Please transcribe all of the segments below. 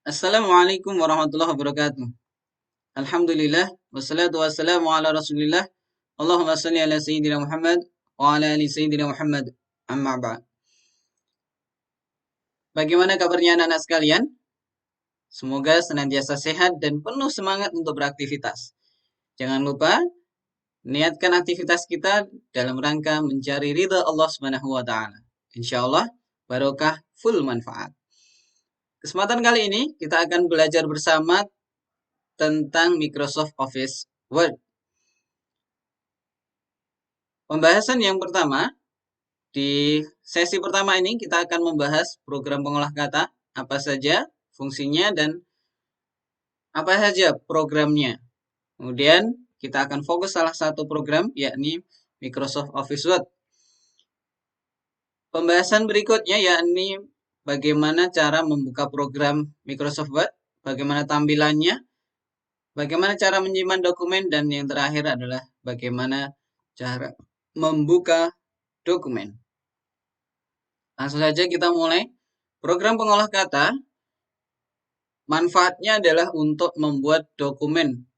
Assalamualaikum warahmatullahi wabarakatuh. Alhamdulillah wassalatu wassalamu ala Rasulillah. Allahumma shalli ala sayyidina Muhammad wa ala ali sayyidina Muhammad. Amma ba'd. Bagaimana kabarnya anak-anak sekalian? Semoga senantiasa sehat dan penuh semangat untuk beraktivitas. Jangan lupa niatkan aktivitas kita dalam rangka mencari ridha Allah Subhanahu wa taala. Insyaallah barokah full manfaat. Kesempatan kali ini kita akan belajar bersama tentang Microsoft Office Word. Pembahasan yang pertama, di sesi pertama ini kita akan membahas program pengolah kata, apa saja fungsinya dan apa saja programnya. Kemudian kita akan fokus salah satu program, yakni Microsoft Office Word. Pembahasan berikutnya yakni bagaimana cara membuka program Microsoft Word, bagaimana tampilannya, bagaimana cara menyimpan dokumen, dan yang terakhir adalah bagaimana cara membuka dokumen. Langsung saja kita mulai. Program pengolah kata, manfaatnya adalah untuk membuat dokumen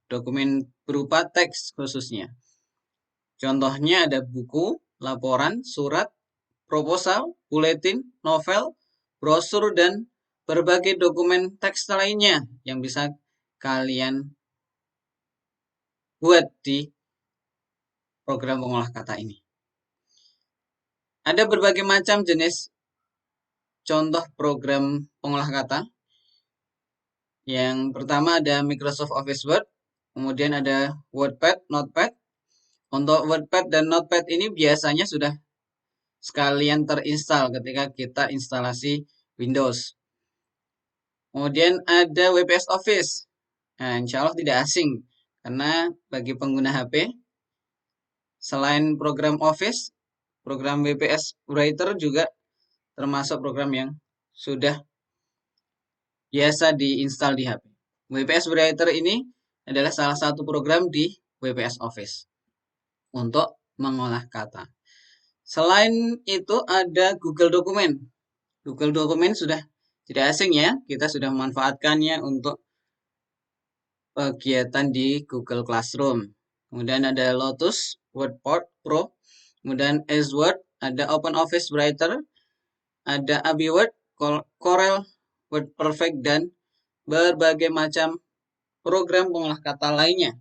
berupa teks khususnya. Contohnya ada buku, laporan, surat, proposal, buletin, novel, brosur, dan berbagai dokumen teks lainnya yang bisa kalian buat di program pengolah kata ini. Ada berbagai macam jenis contoh program pengolah kata. Yang pertama ada Microsoft Office Word, kemudian ada WordPad, Notepad. Untuk WordPad dan Notepad ini biasanya sudah sekalian terinstall ketika kita instalasi Windows. Kemudian ada WPS Office. Nah, insya Allah tidak asing karena bagi pengguna HP, selain program Office, program WPS Writer juga termasuk program yang sudah biasa diinstal di HP. WPS Writer ini adalah salah satu program di WPS Office untuk mengolah kata. Selain itu ada Google Dokumen. Google Dokumen sudah tidak asing ya, kita sudah memanfaatkannya untuk kegiatan di Google Classroom. Kemudian ada Lotus, WordPad Pro, kemudian Word, ada Open Office Writer, ada AbiWord, Corel, WordPerfect, dan berbagai macam program pengolah kata lainnya.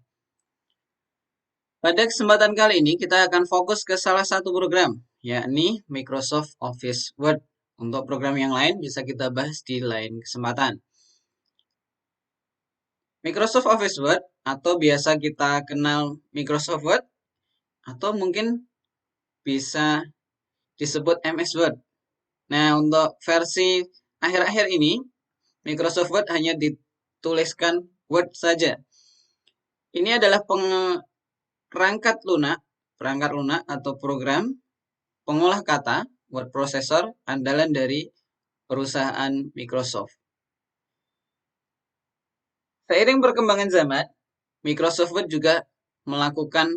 Pada kesempatan kali ini kita akan fokus ke salah satu program, yakni Microsoft Office Word. Untuk program yang lain bisa kita bahas di lain kesempatan. Microsoft Office Word atau biasa kita kenal Microsoft Word atau mungkin bisa disebut MS Word. Nah, untuk versi akhir-akhir ini Microsoft Word hanya dituliskan Word saja. Ini adalah perangkat lunak atau program pengolah kata word processor andalan dari perusahaan Microsoft. Seiring perkembangan zaman, Microsoft Word juga melakukan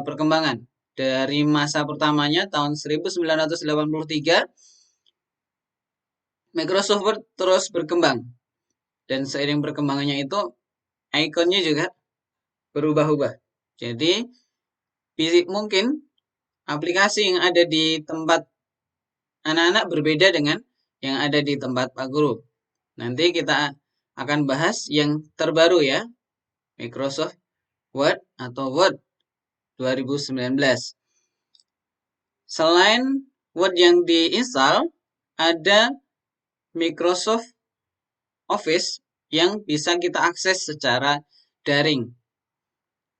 perkembangan. Dari masa pertamanya tahun 1983, Microsoft Word terus berkembang. Dan seiring perkembangannya itu, ikonnya juga berubah-ubah. Jadi, mungkin aplikasi yang ada di tempat anak-anak berbeda dengan yang ada di tempat Pak Guru. Nanti kita akan bahas yang terbaru ya, Microsoft Word atau Word 2019. Selain Word yang diinstal, ada Microsoft Office yang bisa kita akses secara daring,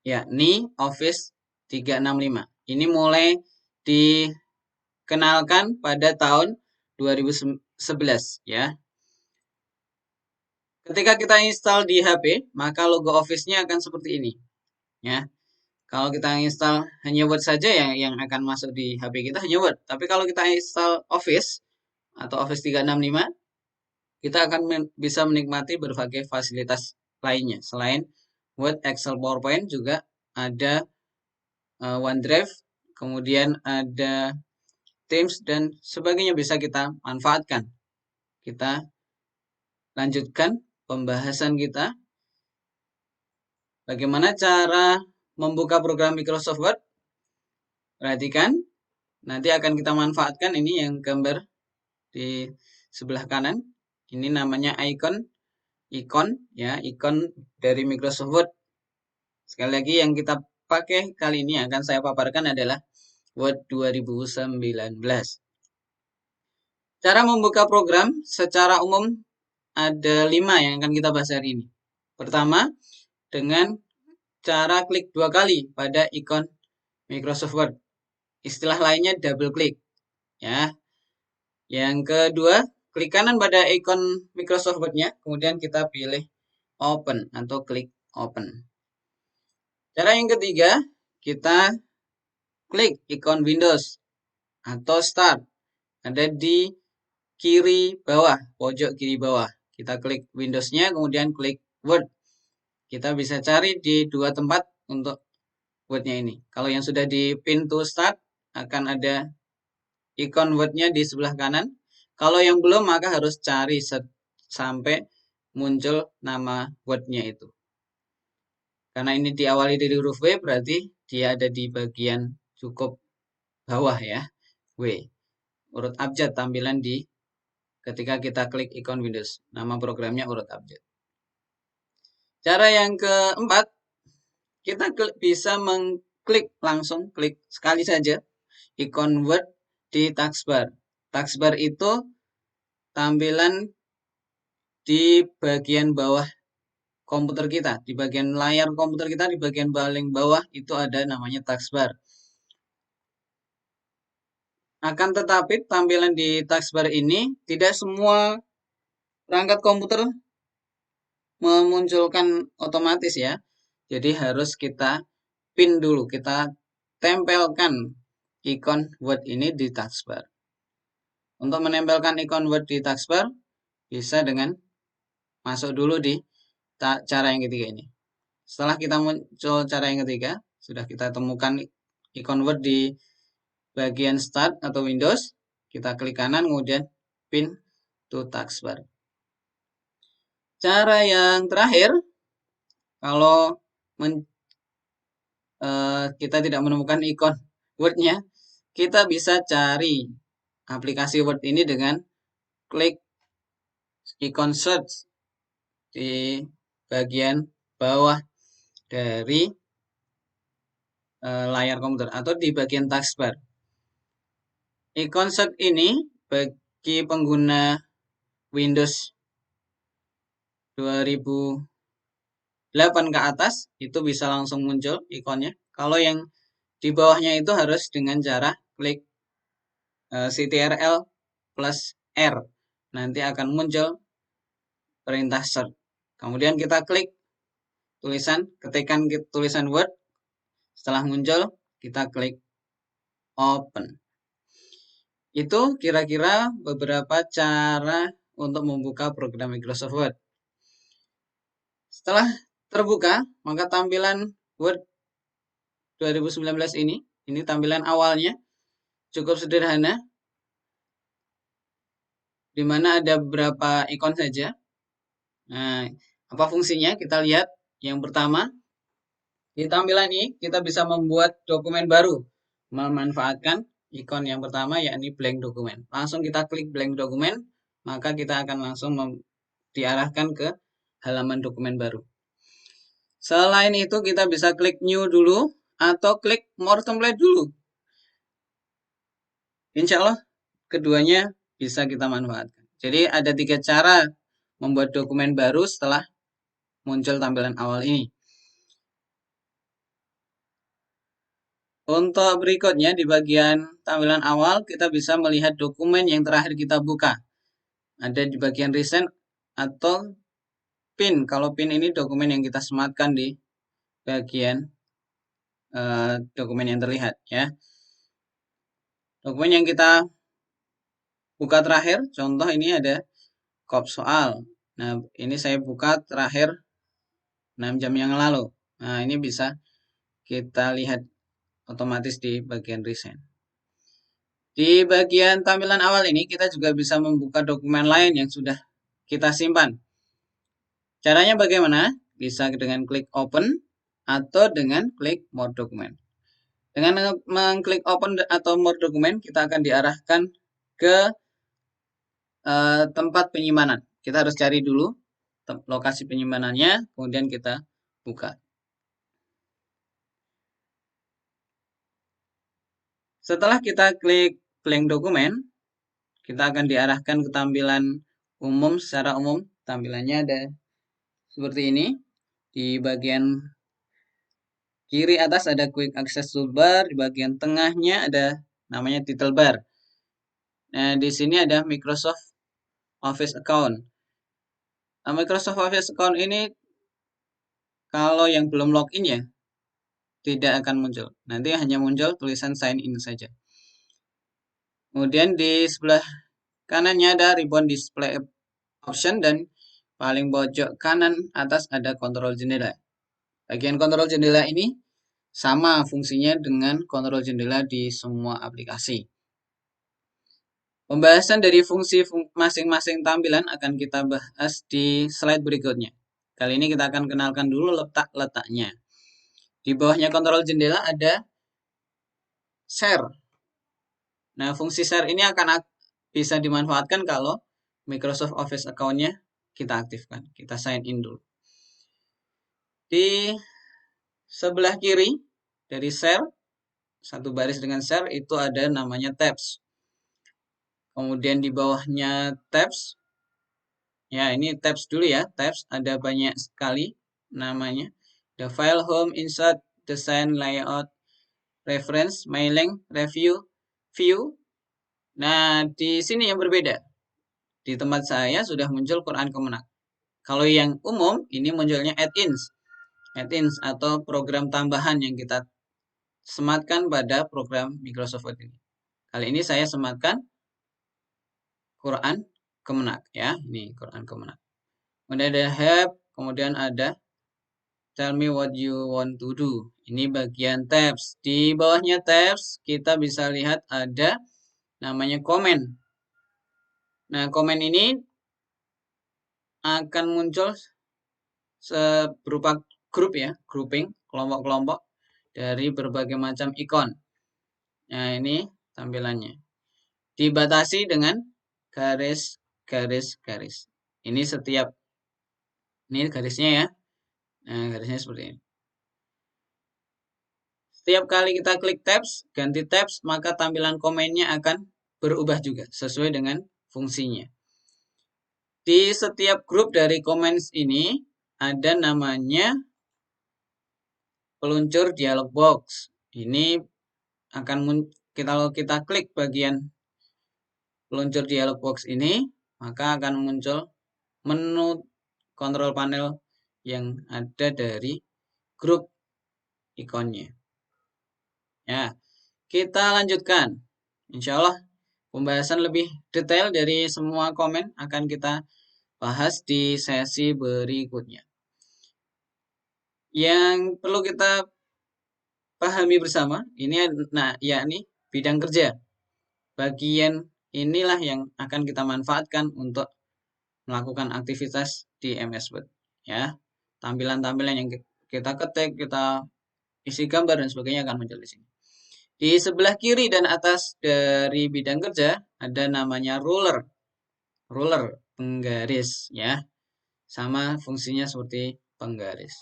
yakni Office 365. Ini mulai dikenalkan pada tahun 2011 ya. Ketika kita install di HP, maka logo Office-nya akan seperti ini ya. Kalau kita install hanya Word saja yang akan masuk di HP kita hanya Word. Tapi kalau kita install Office atau Office 365, kita akan bisa menikmati berbagai fasilitas lainnya. Selain Word, Excel, PowerPoint juga ada OneDrive, kemudian ada Teams dan sebagainya bisa kita manfaatkan. Kita lanjutkan pembahasan kita. Bagaimana cara membuka program Microsoft Word? Perhatikan, nanti akan kita manfaatkan ini yang gambar di sebelah kanan. Ini namanya ikon ya, ikon dari Microsoft Word. Sekali lagi yang kita pakai kali ini akan saya paparkan adalah Word 2019. Cara membuka program secara umum ada 5 yang akan kita bahas hari ini. Pertama, dengan cara klik 2 kali pada ikon Microsoft Word. Istilah lainnya double klik ya. Yang kedua, klik kanan pada ikon Microsoft Word-nya, kemudian kita pilih open atau klik open. Cara yang ketiga, kita klik ikon Windows atau start. Ada di kiri bawah, pojok kiri bawah. Kita klik Windows-nya, kemudian klik Word. Kita bisa cari di 2 tempat untuk Word-nya ini. Kalau yang sudah di pin to start, akan ada ikon Word-nya di sebelah kanan. Kalau yang belum, maka harus cari sampai muncul nama Word-nya itu. Karena ini diawali dari huruf W, berarti dia ada di bagian cukup bawah ya, W. Urut abjad tampilan di ketika kita klik ikon Windows. Nama programnya urut abjad. Cara yang keempat, kita bisa mengklik langsung, klik sekali saja ikon Word di taskbar. Taskbar itu tampilan di bagian bawah komputer kita, di bagian layar komputer kita, di bagian paling bawah itu ada namanya taskbar. Akan tetapi tampilan di taskbar ini tidak semua perangkat komputer memunculkan otomatis ya. Jadi harus kita pin dulu, kita tempelkan ikon Word ini di taskbar. Untuk menempelkan ikon Word di taskbar bisa dengan masuk dulu di cara yang ketiga ini. Setelah kita muncul cara yang ketiga, sudah kita temukan ikon Word di bagian Start atau Windows, kita klik kanan, kemudian Pin to Taskbar. Cara yang terakhir, kalau kita tidak menemukan ikon Word-nya, kita bisa cari aplikasi Word ini dengan klik ikon Search di bagian bawah dari layar komputer atau di bagian taskbar. Ikon search ini bagi pengguna Windows 2008 ke atas itu bisa langsung muncul ikonnya. Kalau yang di bawahnya itu harus dengan cara klik CTRL plus R. Nanti akan muncul perintah search. Kemudian kita klik ketikan tulisan Word. Setelah muncul, kita klik open. Itu kira-kira beberapa cara untuk membuka program Microsoft Word. Setelah terbuka, maka tampilan Word 2019 ini tampilan awalnya cukup sederhana, di mana ada beberapa ikon saja. Nah, apa fungsinya? Kita lihat. Yang pertama, di tampilan ini kita bisa membuat dokumen baru, memanfaatkan ikon yang pertama yakni blank dokumen. Langsung kita klik blank dokumen, maka kita akan langsung diarahkan ke halaman dokumen baru. Selain itu kita bisa klik new dulu atau klik more template dulu. Insya Allah keduanya bisa kita manfaatkan. Jadi ada 3 cara membuat dokumen baru setelah muncul tampilan awal ini. Untuk berikutnya di bagian tampilan awal kita bisa melihat dokumen yang terakhir kita buka. Ada di bagian recent atau pin. Kalau pin ini dokumen yang kita sematkan di bagian dokumen yang terlihat ya. Dokumen yang kita buka terakhir, contoh ini ada kop soal. Nah, ini saya buka terakhir 6 jam yang lalu. Nah, ini bisa kita lihat otomatis di bagian recent. Di bagian tampilan awal ini kita juga bisa membuka dokumen lain yang sudah kita simpan. Caranya bagaimana? Bisa dengan klik open atau dengan klik more document. Dengan mengklik open atau more document, kita akan diarahkan ke tempat penyimpanan. Kita harus cari dulu lokasi penyimpanannya, kemudian kita buka. Setelah kita klik blank dokumen, kita akan diarahkan ke tampilan umum. Secara umum, tampilannya ada seperti ini. Di bagian kiri atas ada quick access toolbar, di bagian tengahnya ada namanya title bar. Nah, di sini ada Microsoft Office Account. Nah, Microsoft Office Account ini kalau yang belum login ya, tidak akan muncul. Nanti hanya muncul tulisan sign in saja. Kemudian di sebelah kanannya ada ribbon display option dan paling pojok kanan atas ada kontrol jendela. Bagian kontrol jendela ini sama fungsinya dengan kontrol jendela di semua aplikasi. Pembahasan dari fungsi masing-masing tampilan akan kita bahas di slide berikutnya. Kali ini kita akan kenalkan dulu letak-letaknya. Di bawahnya kontrol jendela ada share. Nah, fungsi share ini akan bisa dimanfaatkan kalau Microsoft Office account-nya kita aktifkan. Kita sign in dulu. Di sebelah kiri dari share, satu baris dengan share itu ada namanya tabs. Kemudian di bawahnya tabs, ya ini tabs dulu ya, tabs ada banyak sekali namanya. The file, home, insert, design, layout, reference, mailing, review, view. Nah, di sini yang berbeda. Di tempat saya sudah muncul Quran Kemenak. Kalau yang umum, ini munculnya add-ins. Add-ins atau program tambahan yang kita sematkan pada program Microsoft Word ini. Kali ini saya sematkan Quran Kemenak ya, ini Quran Kemenak. Kemudian ada help, kemudian ada tell me what you want to do. Ini bagian tabs. Di bawahnya tabs kita bisa lihat ada namanya komen. Nah, komen ini akan muncul berupa grup ya, grouping, kelompok-kelompok dari berbagai macam ikon. Nah, ini tampilannya. Dibatasi dengan garis. Ini setiap, ini garisnya ya. Nah, garisnya seperti ini. Setiap kali kita klik tabs, ganti tabs, maka tampilan komennya akan berubah juga sesuai dengan fungsinya. Di setiap grup dari comments ini ada namanya peluncur dialog box. Ini akan kalau kita klik bagian peluncur dialog box ini, maka akan muncul menu kontrol panel yang ada dari grup ikonnya. Ya, kita lanjutkan. Insya Allah pembahasan lebih detail dari semua komen akan kita bahas di sesi berikutnya. Yang perlu kita pahami bersama, ini yakni bidang kerja. Bagian inilah yang akan kita manfaatkan untuk melakukan aktivitas di MS Word. Ya, tampilan-tampilan yang kita ketik, kita isi gambar dan sebagainya akan muncul di sini. Di sebelah kiri dan atas dari bidang kerja ada namanya ruler. Ruler, penggaris ya. Sama fungsinya seperti penggaris.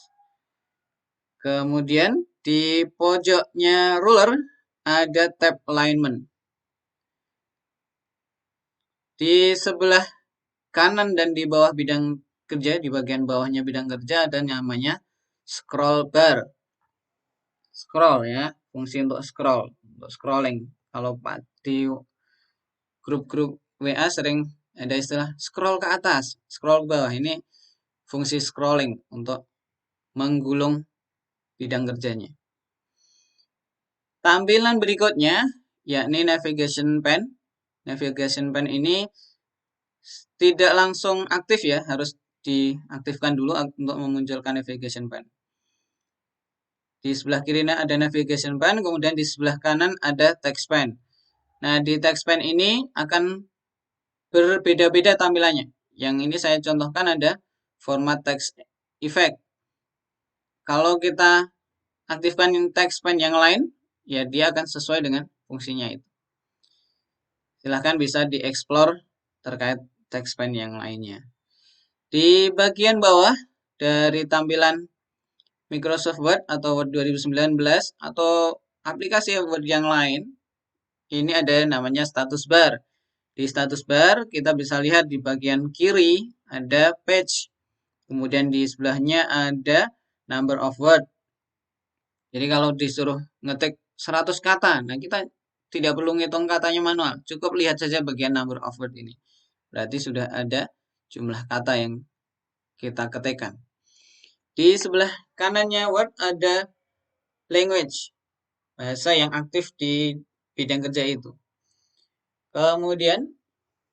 Kemudian di pojoknya ruler ada tab alignment. Di sebelah kanan dan di bawah bidang kerja, di bagian bawahnya bidang kerja ada namanya scroll bar. Scroll ya, fungsi untuk scroll, untuk scrolling. Kalau di grup-grup WA sering ada istilah scroll ke atas, scroll ke bawah. Ini fungsi scrolling untuk menggulung bidang kerjanya. Tampilan berikutnya yakni navigation pane. Navigation pane ini tidak langsung aktif ya, harus diaktifkan dulu untuk memunculkan navigation pane. Di sebelah kiri ada navigation pane, kemudian di sebelah kanan ada text pane. Nah, di text pane ini akan berbeda-beda tampilannya. Yang ini saya contohkan ada format text effect. Kalau kita aktifkan text pen yang lain, ya dia akan sesuai dengan fungsinya itu. Silahkan bisa dieksplor terkait text pen yang lainnya. Di bagian bawah dari tampilan Microsoft Word atau Word 2019 atau aplikasi Word yang lain, ini ada namanya status bar. Di status bar kita bisa lihat di bagian kiri ada page. Kemudian di sebelahnya ada number of word. Jadi kalau disuruh ngetik 100 kata, nah kita tidak perlu ngitung katanya manual. Cukup lihat saja bagian number of word ini. Berarti sudah ada jumlah kata yang kita ketikkan. Di sebelah kanannya Word ada language, bahasa yang aktif di bidang kerja itu. Kemudian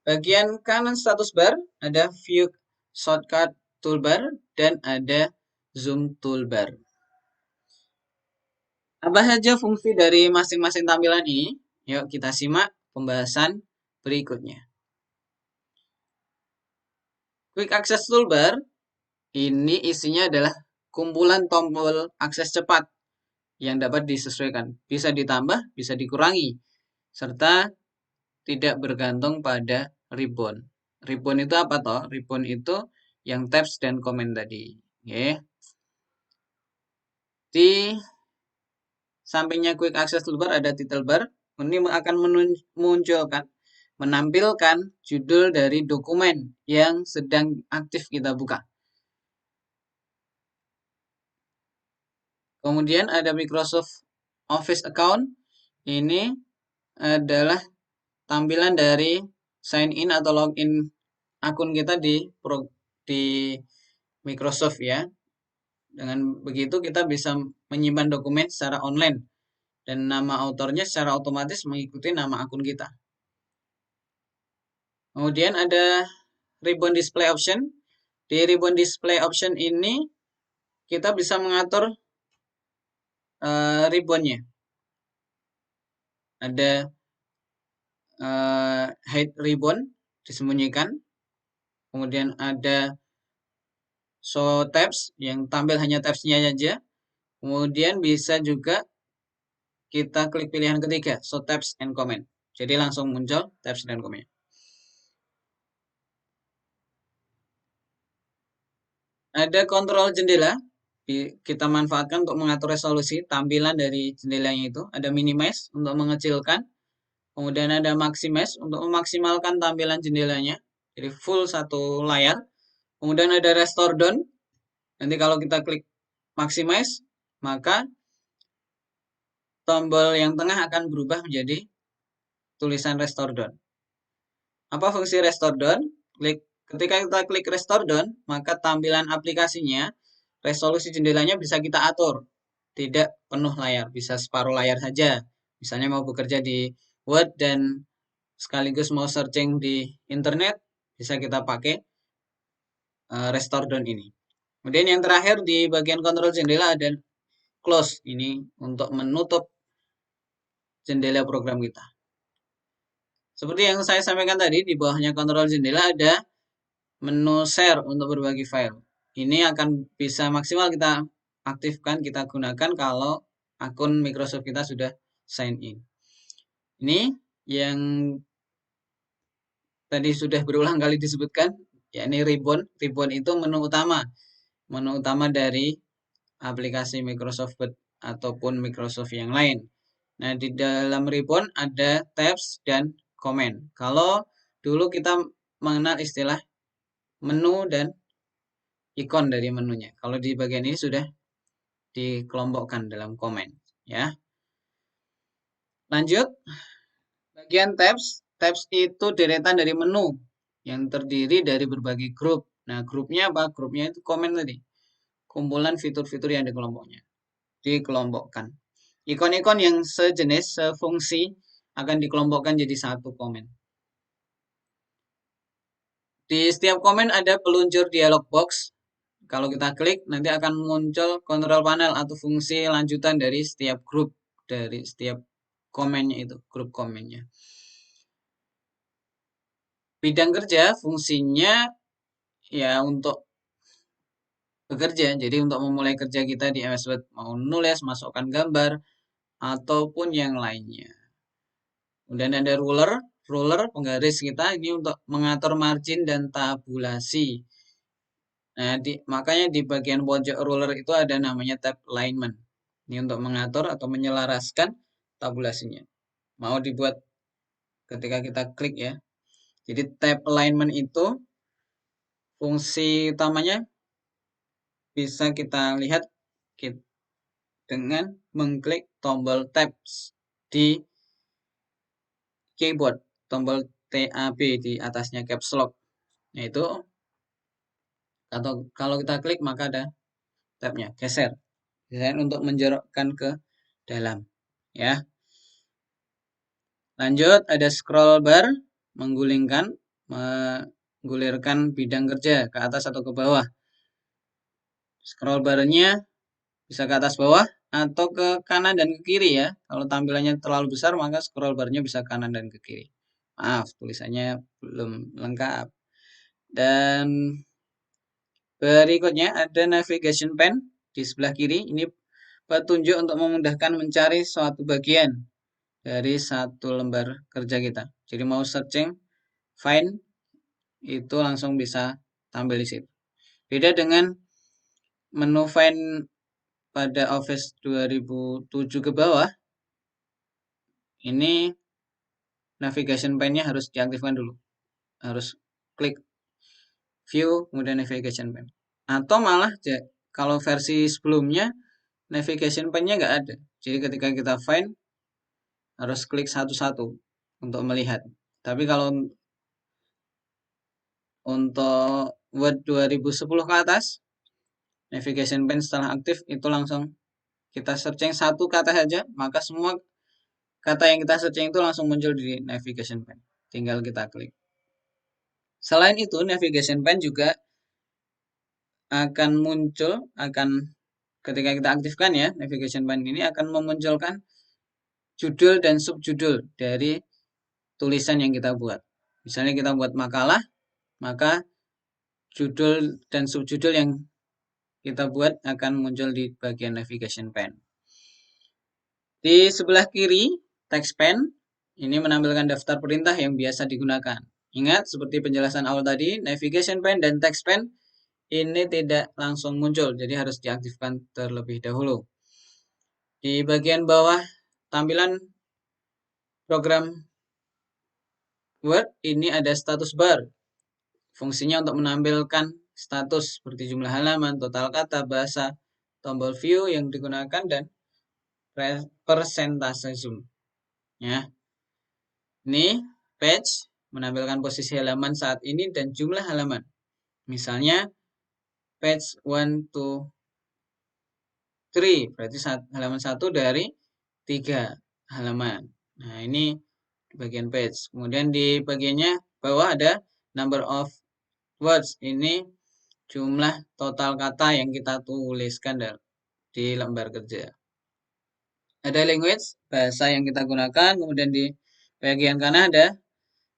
bagian kanan status bar ada view shortcut toolbar dan ada zoom toolbar. Apa saja fungsi dari masing-masing tampilan ini? Yuk kita simak pembahasan berikutnya. Quick Access Toolbar ini isinya adalah kumpulan tombol akses cepat yang dapat disesuaikan. Bisa ditambah, bisa dikurangi, serta tidak bergantung pada ribbon. Ribbon itu apa toh? Ribbon itu yang tabs dan komen tadi. Oke. Di sampingnya Quick Access Toolbar ada title bar. Ini akan menampilkan judul dari dokumen yang sedang aktif kita buka. Kemudian ada Microsoft Office Account. Ini adalah tampilan dari sign in atau login akun kita di Microsoft ya. Dengan begitu kita bisa menyimpan dokumen secara online dan nama autornya secara otomatis mengikuti nama akun kita. Kemudian ada ribbon display option. Di ribbon display option ini kita bisa mengatur ribbonnya. Ada hide ribbon disembunyikan. Kemudian ada show tabs yang tampil hanya tabsnya saja. Kemudian bisa juga kita klik pilihan ketiga, show tabs and comment. Jadi langsung muncul tabs dan comment. Ada kontrol jendela. Kita manfaatkan untuk mengatur resolusi tampilan dari jendelanya itu. Ada minimize untuk mengecilkan. Kemudian ada maximize untuk memaksimalkan tampilan jendelanya. Jadi full satu layar. Kemudian ada restore down. Nanti kalau kita klik maximize, maka tombol yang tengah akan berubah menjadi tulisan restore down. Apa fungsi restore down? Ketika kita klik restore down, maka tampilan aplikasinya, resolusi jendelanya bisa kita atur. Tidak penuh layar, bisa separuh layar saja. Misalnya mau bekerja di Word dan sekaligus mau searching di internet, bisa kita pakai restore down ini. Kemudian yang terakhir di bagian kontrol jendela ada close. Ini untuk menutup jendela program kita. Seperti yang saya sampaikan tadi, di bawahnya kontrol jendela ada menu share untuk berbagi file. Ini akan bisa maksimal kita aktifkan, kita gunakan kalau akun Microsoft kita sudah sign in. Ini yang tadi sudah berulang kali disebutkan, yakni ribbon. Ribbon itu menu utama dari aplikasi Microsoft Word ataupun Microsoft yang lain. Nah, di dalam ribbon ada tabs dan komen. Kalau dulu kita mengenal istilah menu dan ikon dari menunya. Kalau di bagian ini sudah dikelompokkan dalam komen, ya. Lanjut, bagian tabs. Tabs itu deretan dari menu yang terdiri dari berbagai grup. Nah, grupnya apa? Grupnya itu komen tadi. Kumpulan fitur-fitur yang dikelompokkan. Ikon-ikon yang sejenis, sefungsi akan dikelompokkan jadi satu komen. Di setiap komen ada peluncur dialog box. Kalau kita klik, nanti akan muncul kontrol panel atau fungsi lanjutan dari setiap grup, dari setiap komennya itu, grup komennya. Bidang kerja fungsinya ya untuk bekerja. Jadi untuk memulai kerja kita di MS Word, mau nulis, masukkan gambar, ataupun yang lainnya. Kemudian ada ruler, penggaris kita ini untuk mengatur margin dan tabulasi. Nah, makanya di bagian pojok ruler itu ada namanya tab alignment. Ini untuk mengatur atau menyelaraskan tabulasinya. Mau dibuat ketika kita klik ya. Jadi tab alignment itu fungsi utamanya bisa kita lihat dengan mengklik tombol tabs di keyboard, tombol TAB di atasnya caps lock. Nah, itu atau kalau kita klik maka ada tabnya, geser untuk menjorokkan ke dalam ya. Lanjut ada scroll bar, menggulirkan bidang kerja ke atas atau ke bawah. Scroll barnya bisa ke atas bawah atau ke kanan dan ke kiri ya. Kalau tampilannya terlalu besar maka scroll barnya bisa ke kanan dan ke kiri. Maaf, tulisannya belum lengkap. Dan berikutnya ada navigation pen di sebelah kiri. Ini petunjuk untuk memudahkan mencari suatu bagian dari satu lembar kerja kita. Jadi mau searching, find, itu langsung bisa tampil di situ. Beda dengan menu find pada Office 2007 ke bawah, ini navigation pen-nya harus diaktifkan dulu. Harus klik view, kemudian navigation pen. Atau malah kalau versi sebelumnya, navigation pen-nya nggak ada. Jadi ketika kita find, harus klik satu-satu untuk melihat. Tapi kalau untuk Word 2010 ke atas, navigation pen setelah aktif itu langsung kita searching satu kata saja, maka semua kata yang kita searching itu langsung muncul di navigation pen. Tinggal kita klik. Selain itu, navigation pen juga akan muncul, ketika kita aktifkan ya, navigation pen ini akan memunculkan judul dan subjudul dari tulisan yang kita buat. Misalnya kita buat makalah, maka judul dan subjudul yang kita buat akan muncul di bagian navigation pen. Di sebelah kiri, text pen ini menampilkan daftar perintah yang biasa digunakan. Ingat, seperti penjelasan awal tadi, navigation pen dan text pen ini tidak langsung muncul, jadi harus diaktifkan terlebih dahulu. Di bagian bawah tampilan program Word ini ada status bar. Fungsinya untuk menampilkan status seperti jumlah halaman, total kata, bahasa, tombol view yang digunakan, dan persentase zoom. Ya. Ini page menampilkan posisi halaman saat ini dan jumlah halaman. Misalnya page 1 to 3, berarti halaman 1 dari 3 halaman. Nah, ini di bagian page. Kemudian di bagiannya bawah ada number of words. Ini jumlah total kata yang kita tuliskan di lembar kerja. Ada language, bahasa yang kita gunakan. Kemudian di bagian kanan ada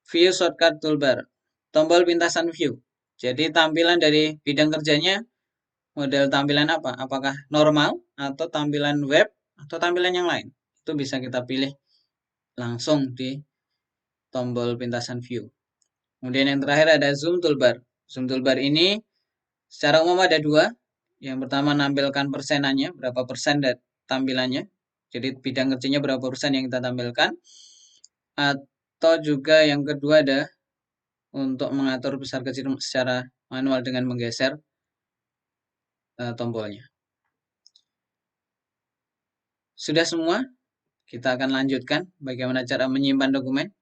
view shortcut toolbar, tombol pintasan view. Jadi tampilan dari bidang kerjanya, model tampilan apa? Apakah normal, atau tampilan web, atau tampilan yang lain. Itu bisa kita pilih langsung di tombol pintasan view. Kemudian yang terakhir ada zoom toolbar. Zoom toolbar ini secara umum ada dua. Yang pertama nampilkan persenannya, berapa persen tampilannya. Jadi bidang kerjanya berapa persen yang kita tampilkan. Atau juga yang kedua ada untuk mengatur besar kecil secara manual dengan menggeser tombolnya. Sudah semua? Kita akan lanjutkan bagaimana cara menyimpan dokumen.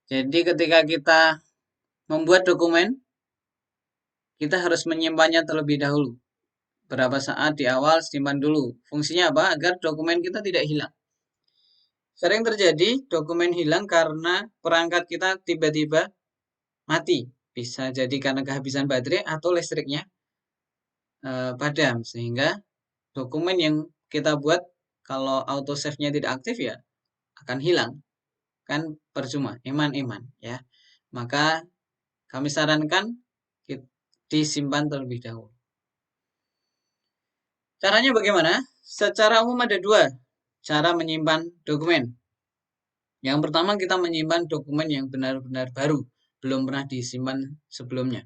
Jadi ketika kita membuat dokumen, kita harus menyimpannya terlebih dahulu. Berapa saat di awal simpan dulu. Fungsinya apa? Agar dokumen kita tidak hilang. Sering terjadi dokumen hilang karena perangkat kita tiba-tiba mati. Bisa jadi karena kehabisan baterai atau listriknya padam. Sehingga dokumen yang kita buat kalau auto save-nya tidak aktif ya akan hilang. Kan percuma, eman-eman ya. Maka kami sarankan disimpan terlebih dahulu. Caranya bagaimana? Secara umum ada dua cara menyimpan dokumen. Yang pertama kita menyimpan dokumen yang benar-benar baru, belum pernah disimpan sebelumnya.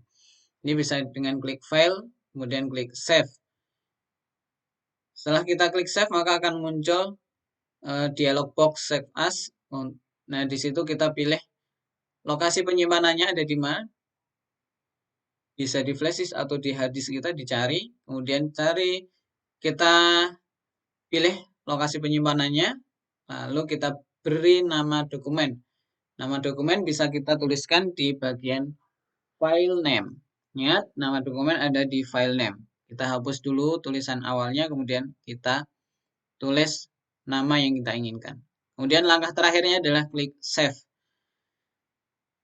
Ini bisa dengan klik file, kemudian klik save. Setelah kita klik save, maka akan muncul dialog box save as. Nah, di situ kita pilih lokasi penyimpanannya ada di mana. Bisa di flash disk atau di hard disk kita dicari, kemudian kita pilih lokasi penyimpanannya, lalu kita beri nama dokumen. Nama dokumen bisa kita tuliskan di bagian file name. Ingat, nama dokumen ada di file name. Kita hapus dulu tulisan awalnya, kemudian kita tulis nama yang kita inginkan. Kemudian langkah terakhirnya adalah klik save.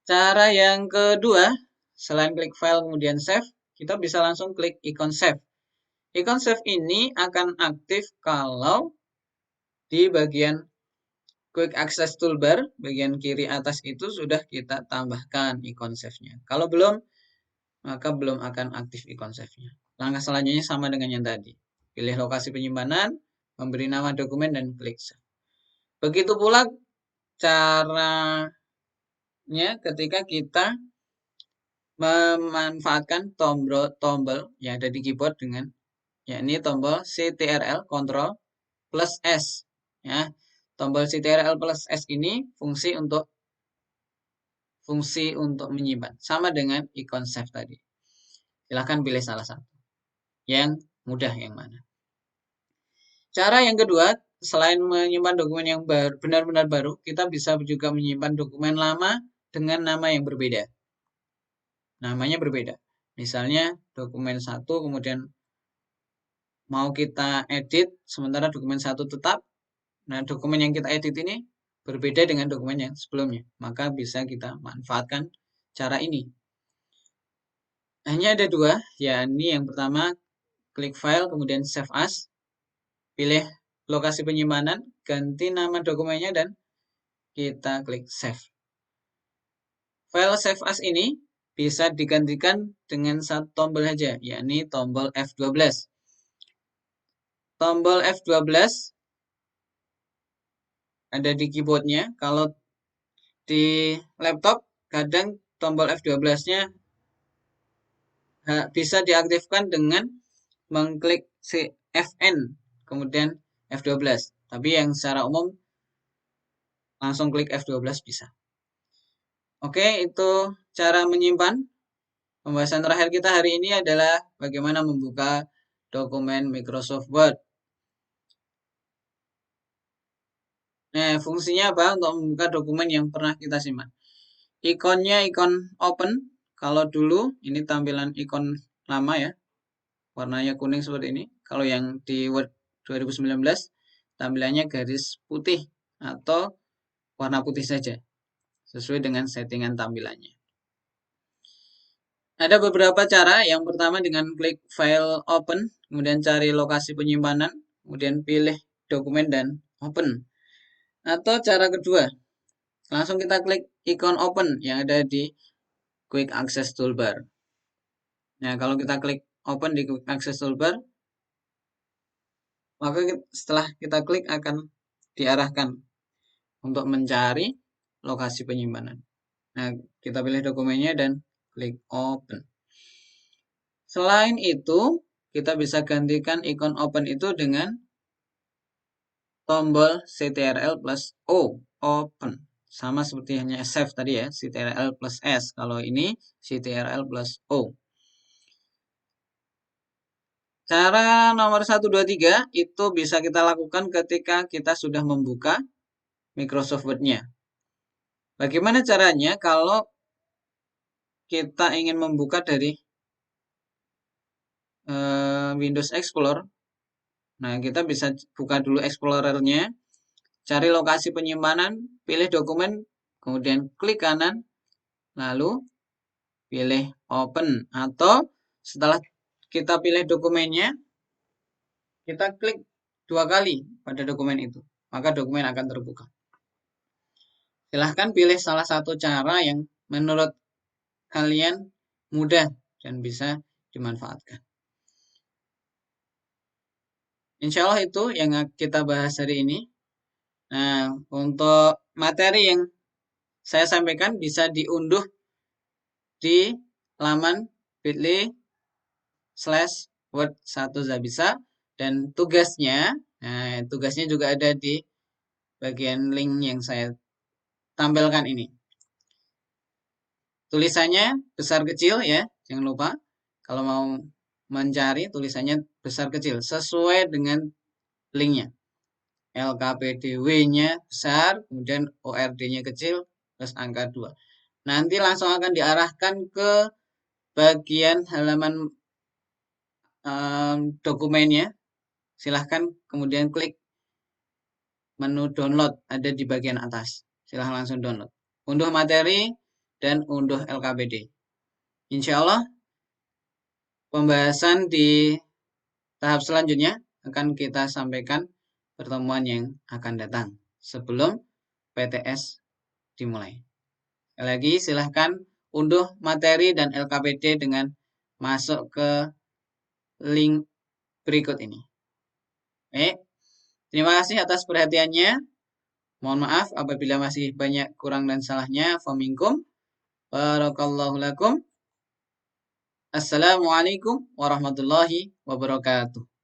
Cara yang kedua, selain klik file kemudian save, kita bisa langsung klik ikon save. Ikon save ini akan aktif kalau di bagian Quick Access Toolbar, bagian kiri atas itu sudah kita tambahkan ikon save-nya. Kalau belum, maka belum akan aktif ikon save-nya. Langkah selanjutnya sama dengan yang tadi. Pilih lokasi penyimpanan, memberi nama dokumen, dan klik save. Begitu pula caranya ketika kita memanfaatkan tombol yang ada di keyboard dengan yakni tombol CTRL Ctrl plus S. Ya. Tombol CTRL plus S ini fungsi untuk menyimpan. Sama dengan ikon save tadi. Silahkan pilih salah satu. Yang mudah yang mana. Cara yang kedua, selain menyimpan dokumen yang benar-benar baru, kita bisa juga menyimpan dokumen lama dengan nama yang berbeda. Namanya berbeda. Misalnya dokumen 1 kemudian mau kita edit, sementara dokumen 1 tetap. Nah, dokumen yang kita edit ini berbeda dengan dokumen yang sebelumnya. Maka bisa kita manfaatkan cara ini. Hanya ada dua, yakni yang pertama klik file kemudian save as. Pilih lokasi penyimpanan, ganti nama dokumennya dan kita klik save. File save as ini bisa digantikan dengan satu tombol saja, yakni tombol F12. Tombol F12 ada di keyboardnya. Kalau di laptop kadang tombol F12-nya bisa diaktifkan dengan mengklik Fn kemudian F12. Tapi yang secara umum langsung klik F12 bisa. Oke, itu cara menyimpan. Pembahasan terakhir kita hari ini adalah bagaimana membuka dokumen Microsoft Word. Nah, fungsinya apa untuk membuka dokumen yang pernah kita simpan? Ikonnya ikon open. Kalau dulu ini tampilan ikon lama ya. Warnanya kuning seperti ini. Kalau yang di Word 2019 tampilannya garis putih atau warna putih saja. Sesuai dengan settingan tampilannya. Ada beberapa cara. Yang pertama dengan klik file open, kemudian cari lokasi penyimpanan, kemudian pilih dokumen dan open. Atau cara kedua, langsung kita klik ikon open yang ada di Quick Access Toolbar. Nah, kalau kita klik open di Quick Access Toolbar, maka setelah kita klik akan diarahkan untuk mencari lokasi penyimpanan. Nah, kita pilih dokumennya dan klik open. Selain itu, kita bisa gantikan ikon open itu dengan tombol CTRL plus O, open. Sama seperti hanya save tadi ya, CTRL plus S. Kalau ini CTRL plus O. Cara nomor 1, 2, 3 itu bisa kita lakukan ketika kita sudah membuka Microsoft Word-nya. Bagaimana caranya kalau kita ingin membuka dari Windows Explorer? Nah, kita bisa buka dulu Explorer-nya, cari lokasi penyimpanan, pilih dokumen, kemudian klik kanan, lalu pilih open. Atau setelah kita pilih dokumennya, kita klik 2 kali pada dokumen itu, maka dokumen akan terbuka. Silahkan pilih salah satu cara yang menurut kalian mudah dan bisa dimanfaatkan. Insya Allah itu yang kita bahas hari ini. Nah, untuk materi yang saya sampaikan bisa diunduh di laman bit.ly/word1zabisa, dan tugasnya juga ada di bagian link yang saya tampilkan ini. Tulisannya besar kecil ya, jangan lupa kalau mau mencari tulisannya besar kecil sesuai dengan linknya. LKPDW-nya besar, kemudian ORD-nya kecil, terus angka 2. Nanti langsung akan diarahkan ke bagian halaman dokumennya. Silahkan kemudian klik menu download, ada di bagian atas. Silahkan langsung download. Unduh materi dan unduh LKPD. Insya Allah pembahasan di tahap selanjutnya akan kita sampaikan pertemuan yang akan datang sebelum PTS dimulai. Sekali lagi silahkan unduh materi dan LKPD dengan masuk ke link berikut ini. Terima kasih atas perhatiannya. Mohon maaf apabila masih banyak kurang dan salahnya. Faminkum. Barakallahu lakum. Assalamualaikum warahmatullahi wabarakatuh.